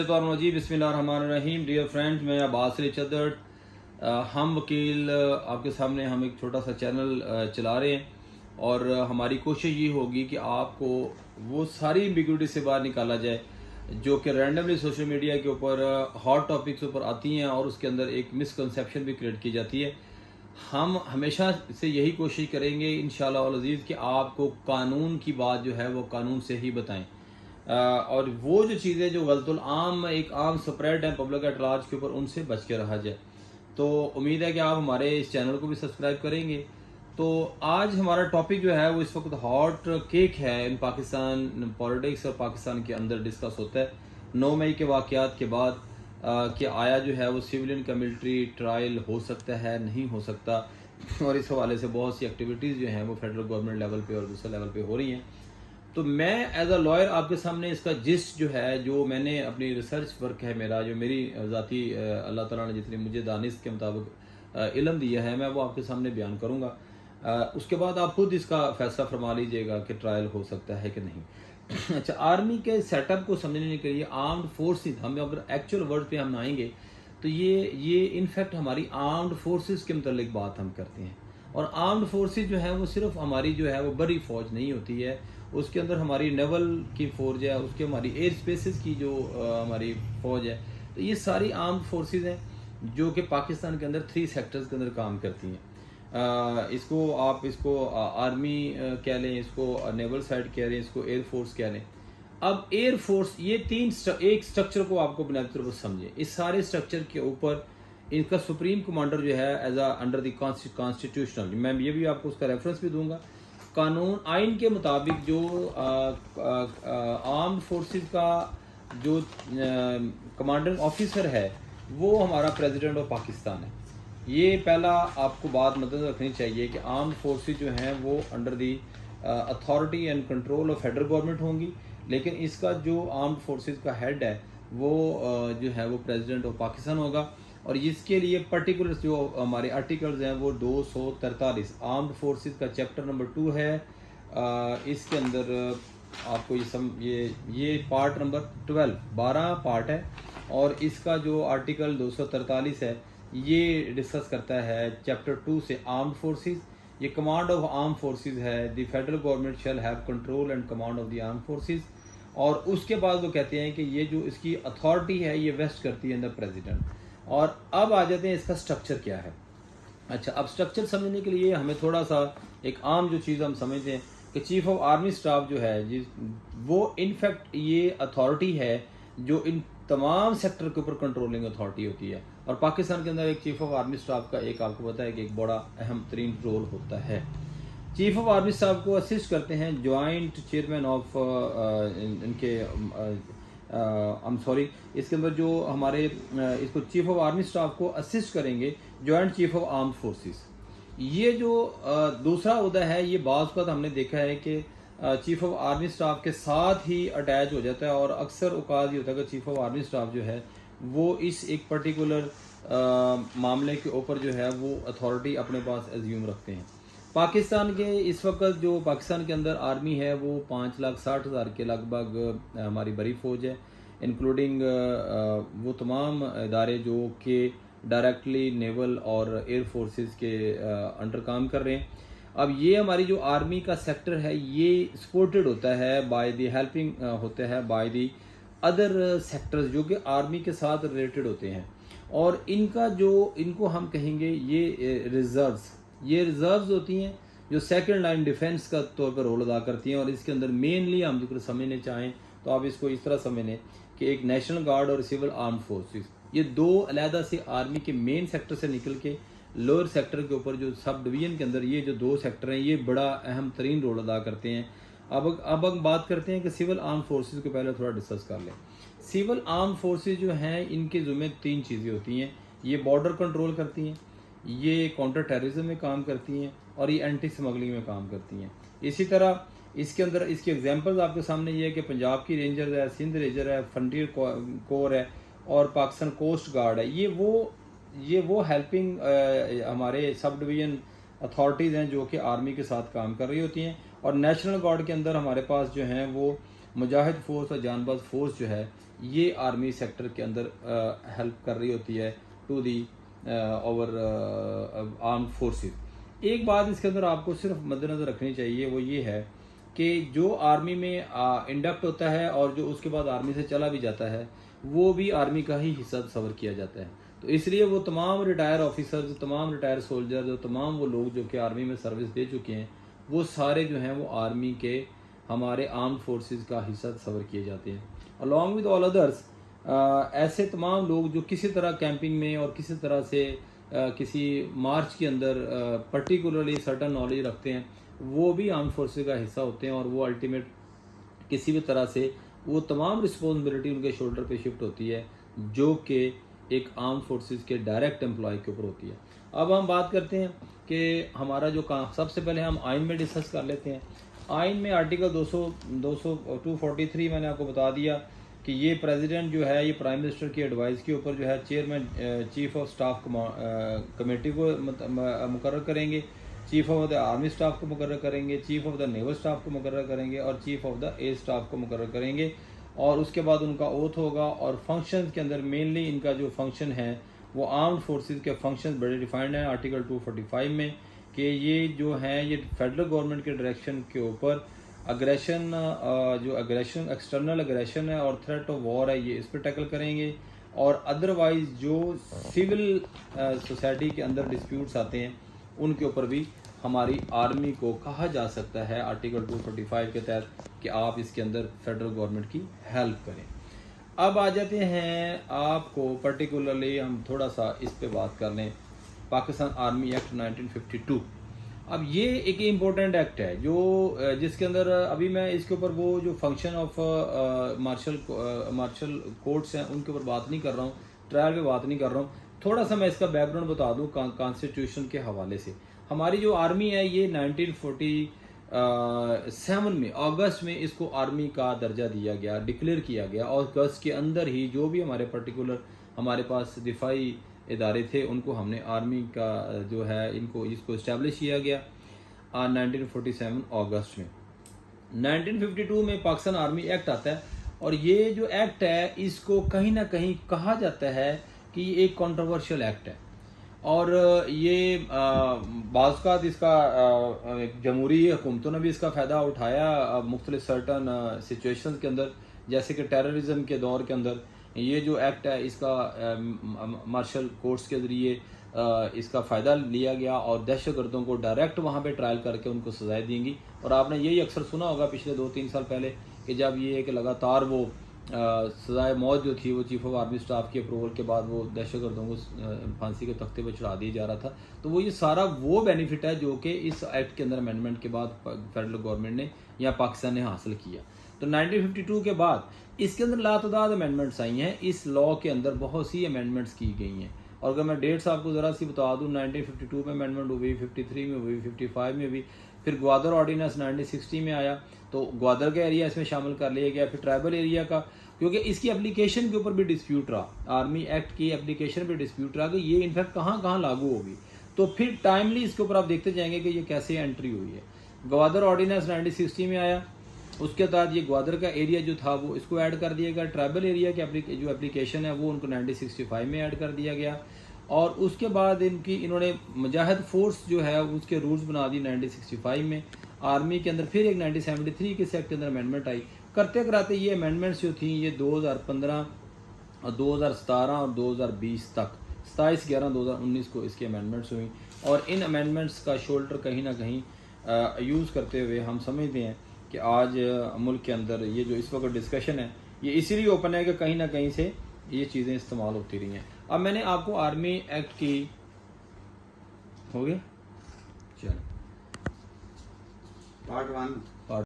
बिस्मिल्लाहिर्रहमानिर्रहीम। Dear friends, मैं अब्बास अली चद्दड़, हम वकील आपके सामने हम एक छोटा सा चैनल चला रहे हैं और हमारी कोशिश ये होगी कि आपको वो सारी एम्बिग्युइटी से बाहर निकाला जाए जो कि रैंडमली सोशल मीडिया के ऊपर हॉट टॉपिक्स ऊपर आती हैं और उसके अंदर एक मिसकंसेप्शन भी क्रिएट की जाती है। हम हमेशा से यही कोशिश करेंगे इंशाअल्लाह अल अज़ीज़ कि आपको कानून की बात जो है वो कानून से ही बताएं और वो जो चीज़ें जो गलतुल आम एक आम स्प्रेड है पब्लिक एट लार्ज के ऊपर, उनसे बच के रहा जाए। तो उम्मीद है कि आप हमारे इस चैनल को भी सब्सक्राइब करेंगे। तो आज हमारा टॉपिक जो है वो इस वक्त हॉट केक है इन पाकिस्तान पॉलिटिक्स और पाकिस्तान के अंदर डिस्कस होता है 9 मई के वाक़यात के बाद कि आया जो है वो सिविलियन का मिलिट्री ट्रायल हो सकता है, नहीं हो सकता, और इस हवाले से बहुत सी एक्टिविटीज़ जो हैं वो फेडरल गवर्नमेंट लेवल पे और दूसरे लेवल पे हो रही हैं। तो मैं एज अ लॉयर आपके सामने इसका जिस्ट जो है, जो मैंने अपनी रिसर्च वर्क है मेरा, जो मेरी ज़ाती अल्लाह ताला ने जितनी मुझे दानिश के मुताबिक इल्म दिया है, मैं वो आपके सामने बयान करूँगा। उसके बाद आप खुद इसका फैसला फरमा लीजिएगा कि ट्रायल हो सकता है कि नहीं। अच्छा, आर्मी के सेटअप को समझने के लिए आर्म्ड फोर्सेस, हम अगर एक्चुअल वर्ड पे हम आएंगे तो ये इनफैक्ट हमारी आर्म्ड फोर्सेस के मतलब बात हम करते हैं। और आर्म्ड फोर्सेस जो है वो सिर्फ हमारी जो है वो बड़ी फौज नहीं होती है, उसके अंदर हमारी नेवल की फौज है, उसके हमारी एयर स्पेसेस की जो हमारी फौज है। तो ये सारी आर्म्ड फोर्सेस हैं जो कि पाकिस्तान के अंदर 3 सेक्टर्स के अंदर काम करती हैं। इसको आर्मी कह लें, इसको नेवल साइड कह लें, इसको एयर फोर्स कह लें। अब एयर फोर्स, ये एक स्ट्रक्चर को आपको बुनियादी तौर पर समझे। इस सारे स्ट्रक्चर के ऊपर इनका सुप्रीम कमांडर जो है एज अंडर द कॉन्स्टिट्यूशनल, मैं ये भी आपको उसका रेफरेंस भी दूंगा, कानून आइन के मुताबिक जो आर्म्ड फोर्सेस का जो कमांडिंग ऑफिसर है वो हमारा प्रेसिडेंट ऑफ पाकिस्तान है। ये पहला आपको बात मद्देनजर रखनी चाहिए कि आर्म्ड फोर्सेस जो हैं वो under the authority and control of federal government होंगी, लेकिन इसका जो आर्म्ड फोर्सेस का हेड है वो जो है वो प्रेसिडेंट ऑफ पाकिस्तान होगा। और इसके लिए पर्टिकुलर जो हमारे आर्टिकल्स हैं वो 243 आर्म्ड फोर्सेस का चैप्टर नंबर 2 है। इसके अंदर आपको ये पार्ट नंबर 12 पार्ट है और इसका जो आर्टिकल 243 है ये डिस्कस करता है चैप्टर 2 से आर्म्ड फोर्सेस। ये कमांड ऑफ आर्म्ड फोर्सेस है, the federal government shall have control and command of the armed forces. और उसके बाद वो कहते हैं कि ये जो इसकी अथॉरिटी है ये वेस्ट करती है द प्रेसिडेंट। और अब आ जाते हैं इसका स्ट्रक्चर क्या है। अच्छा, अब स्ट्रक्चर समझने के लिए हमें थोड़ा सा एक आम जो चीज़ हम समझते हैं कि चीफ ऑफ आर्मी स्टाफ जो है वो इनफैक्ट ये अथॉरिटी है जो इन तमाम सेक्टर के ऊपर कंट्रोलिंग अथॉरिटी होती है। और पाकिस्तान के अंदर एक चीफ ऑफ आर्मी स्टाफ का एक आपको पता है कि एक बड़ा अहम तरीन रोल होता है। चीफ ऑफ आर्मी स्टाफ को असिस्ट करते हैं जॉइंट चेयरमैन ऑफ इनके इसके अंदर जो हमारे इसको चीफ ऑफ आर्मी स्टाफ को असिस्ट करेंगे joint chief of armed forces. ये जो दूसरा ओहदा है ये बाज़ का हमने देखा है कि चीफ ऑफ आर्मी स्टाफ के साथ ही अटैच हो जाता है और अक्सर औकात ये होता है कि चीफ ऑफ आर्मी स्टाफ जो है वो इस एक पर्टिकुलर मामले के ऊपर जो है वो अथॉरिटी अपने पास एज्यूम रखते हैं। पाकिस्तान के इस वक्त जो पाकिस्तान के अंदर आर्मी है वो 5,60,000 के लगभग हमारी बड़ी फौज है, इंक्लूडिंग वो तमाम इदारे जो कि डायरेक्टली नेवल और एयर फोर्सेस के अंडर काम कर रहे हैं। अब ये हमारी जो आर्मी का सेक्टर है ये सपोर्टेड होता है बाय द हेल्पिंग होता है बाय द अदर सेक्टर्स जो कि आर्मी के साथ रिलेटेड होते हैं। और इनको हम कहेंगे ये रिजर्व्स होती हैं जो सेकंड लाइन डिफेंस का तौर पर रोल अदा करती हैं। और इसके अंदर मेनली हम जिक्र समझने चाहें तो आप इसको इस तरह समझ लें कि एक नेशनल गार्ड और सिविल आर्म्ड फोर्सेस, ये दो अलहदा से आर्मी के मेन सेक्टर से निकल के लोअर सेक्टर के ऊपर जो सब डिवीजन के अंदर ये जो 2 सेक्टर हैं ये बड़ा अहम तरीन रोल अदा करते हैं। अब हम बात करते हैं कि सिविल आर्म फोर्सेस को पहले थोड़ा डिस्कस कर लें। सिविल आर्म फोर्सेस जो हैं इनके ज़िम्मे 3 चीज़ें होती हैं। ये बॉर्डर कंट्रोल करती हैं, ये काउंटर टेररिज्म में काम करती हैं और ये एंटी स्मगलिंग में काम करती हैं। इसी तरह इसके अंदर इसके एग्जांपल्स आपके सामने ये है कि पंजाब की रेंजर्स है, सिंध रेंजर है, फ्रंटियर कोर है और पाकिस्तान कोस्ट गार्ड है। ये वो हेल्पिंग हमारे सब डिवीज़न अथॉरिटीज़ हैं जो कि आर्मी के साथ काम कर रही होती हैं। और नेशनल गार्ड के अंदर हमारे पास जो हैं वो مجاہد فورس اور جانباز فورس جو ہے یہ آرمی سیکٹر کے اندر ہیلپ کر رہی ہوتی ہے to the our armed forces. ایک بات اس کے اندر آپ کو صرف مد نظر رکھنی چاہیے، وہ یہ ہے کہ جو آرمی میں انڈکٹ ہوتا ہے اور جو اس کے بعد آرمی سے چلا بھی جاتا ہے وہ بھی آرمی کا ہی حصہ تصور کیا جاتا ہے. تو اس لیے وہ تمام ریٹائر آفیسرز، تمام ریٹائر سولجرز اور تمام وہ لوگ جو کہ آرمی میں سروس دے چکے ہیں وہ سارے جو ہیں وہ آرمی کے ہمارے آرم فورسز کا حصہ تصور کیے جاتے ہیں. along with all others ایسے تمام لوگ جو کسی طرح کیمپنگ میں اور کسی طرح سے کسی مارچ کے اندر پرٹیکولرلی سرٹن نالج رکھتے ہیں وہ بھی آرم فورسز کا حصہ ہوتے ہیں، اور وہ الٹیمیٹ کسی بھی طرح سے وہ تمام رسپانسبلٹی ان کے شولڈر پہ شفٹ ہوتی ہے جو کہ ایک آرم فورسز کے ڈائریکٹ امپلائی کے اوپر ہوتی ہے. اب ہم بات کرتے ہیں کہ ہمارا جو کام، سب سے پہلے ہم آئین میں ڈسکس کر لیتے ہیں. آئین میں آرٹیکل 243 میں نے آپ کو بتا دیا کہ یہ پریزیڈنٹ جو ہے یہ پرائم منسٹر کی ایڈوائس کے اوپر جو ہے chairman chief of staff committee کو مقرر کریں گے، chief of the army staff کو مقرر کریں گے، chief of the naval staff کو مقرر کریں گے اور chief of the air staff کو مقرر کریں گے. اور اس کے بعد ان کا اوتھ ہوگا. اور فنکشنز کے اندر مینلی ان کا جو فنکشن ہے وہ آرمڈ فورسز کے فنکشنز بڑے ڈیفائنڈ ہیں آرٹیکل 245 میں کہ یہ جو ہیں یہ فیڈرل گورنمنٹ کے ڈائریکشن کے اوپر اگریشن، جو اگریشن ایکسٹرنل اگریشن ہے اور تھریٹ آف وار ہے یہ اس پہ ٹیکل کریں گے. اور ادروائز جو سول سوسائٹی کے اندر ڈسپیوٹس آتے ہیں ان کے اوپر بھی ہماری آرمی کو کہا جا سکتا ہے آرٹیکل 245 کے تحت کہ آپ اس کے اندر فیڈرل گورنمنٹ کی ہیلپ کریں. اب آ جاتے ہیں آپ کو پرٹیکولرلی ہم تھوڑا سا اس پہ بات کر لیں پاکستان آرمی ایکٹ 1952. اب یہ ایک امپورٹنٹ ایکٹ ہے جو جس کے اندر ابھی میں اس کے اوپر وہ جو فنکشن آف مارشل کورٹس ہیں ان کے اوپر بات نہیں کر رہا ہوں، ٹرائل پہ بات نہیں کر رہا ہوں. تھوڑا سا میں اس کا بیک گراؤنڈ بتا دوں کانسٹیٹیوشن کے حوالے سے. ہماری جو آرمی ہے یہ 1947 میں اگست میں اس کو آرمی کا درجہ دیا گیا، ڈکلیئر کیا گیا. اور اگست کے اندر ہی جو بھی ہمارے پرٹیکولر ہمارے پاس دفاعی ادارے تھے ان کو ہم نے آرمی کا جو ہے اس کو اسٹیبلش کیا گیا 1947 اگست میں. 1952 میں پاکستان آرمی ایکٹ آتا ہے اور یہ جو ایکٹ ہے اس کو کہیں نہ کہیں کہا جاتا ہے کہ یہ ایک کنٹروورشل ایکٹ ہے. اور یہ بعض اوقات اس کا جمہوری حکومتوں نے بھی اس کا فائدہ اٹھایا مختلف سرٹن سچویشنز کے اندر، جیسے کہ ٹیررزم کے دور کے اندر یہ جو ایکٹ ہے اس کا مارشل کورٹس کے ذریعے اس کا فائدہ لیا گیا اور دہشت گردوں کو ڈائریکٹ وہاں پہ ٹرائل کر کے ان کو سزائیں دیں گی. اور آپ نے یہی اکثر سنا ہوگا پچھلے 2-3 سال پہلے کہ جب یہ کہ لگاتار وہ سزائے موت جو تھی وہ چیف آف آرمی سٹاف کی اپروول کے بعد وہ دہشت گردوں کو پھانسی کے تختے پہ چڑھا دیا جا رہا تھا. تو وہ یہ سارا وہ بینیفٹ ہے جو کہ اس ایکٹ کے اندر امینڈمنٹ کے بعد فیڈرل گورنمنٹ نے یا پاکستان نے حاصل کیا. تو 1952 کے بعد اس کے اندر لاتعداد امینڈمنٹس آئی ہیں. اس لاء کے اندر بہت سی امینڈمنٹس کی گئی ہیں. اور اگر میں ڈیٹس آپ کو ذرا سی بتا دوں 1952 میں امینڈمنٹ ہوئی، 53 میں ہوئی، 55 میں ہوئی، پھر گوادر آرڈیننس 1960 میں آیا تو گوادر کا ایریا اس میں شامل کر لیا گیا، پھر ٹرائبل ایریا کا، کیونکہ اس کی اپلیکیشن کے اوپر بھی ڈسپیوٹ رہا، آرمی ایکٹ کی اپلیکیشن پہ ڈسپیوٹ رہا کہ یہ انفیکٹ کہاں کہاں لاگو ہوگی. تو پھر ٹائملی اس کے اوپر آپ دیکھتے جائیں گے کہ یہ کیسے انٹری ہوئی ہے. گوادر آرڈیننس 1960 میں آیا، اس کے بعد یہ گوادر کا ایریا جو تھا وہ اس کو ایڈ کر دیا گیا. ٹرائبل ایریا کی جو اپلیکیشن ہے وہ ان کو 1965 میں ایڈ کر دیا گیا. اور اس کے بعد انہوں نے مجاہد فورس جو ہے اس کے رولز بنا دی 1965 میں. آرمی کے اندر پھر ایک 1973 کے ایکٹ کے اندر امینڈمنٹ آئی. کرتے کراتے یہ امینڈمنٹس جو تھیں یہ 2015 اور 2017 اور 2020 تک 27/11/2019 کو اس کی امینڈمنٹس ہوئیں. اور ان امینڈمنٹس کا شولڈر کہیں نہ کہیں یوز کرتے ہوئے ہم سمجھتے ہیں کہ آج ملک کے اندر یہ جو اس وقت ڈسکشن ہے یہ اسی لیے اوپن ہے کہ کہیں نہ کہیں سے یہ چیزیں استعمال ہوتی رہی ہیں. اب میں نے آپ کو آرمی ایکٹ کی ہو گیا چلو پارٹ 1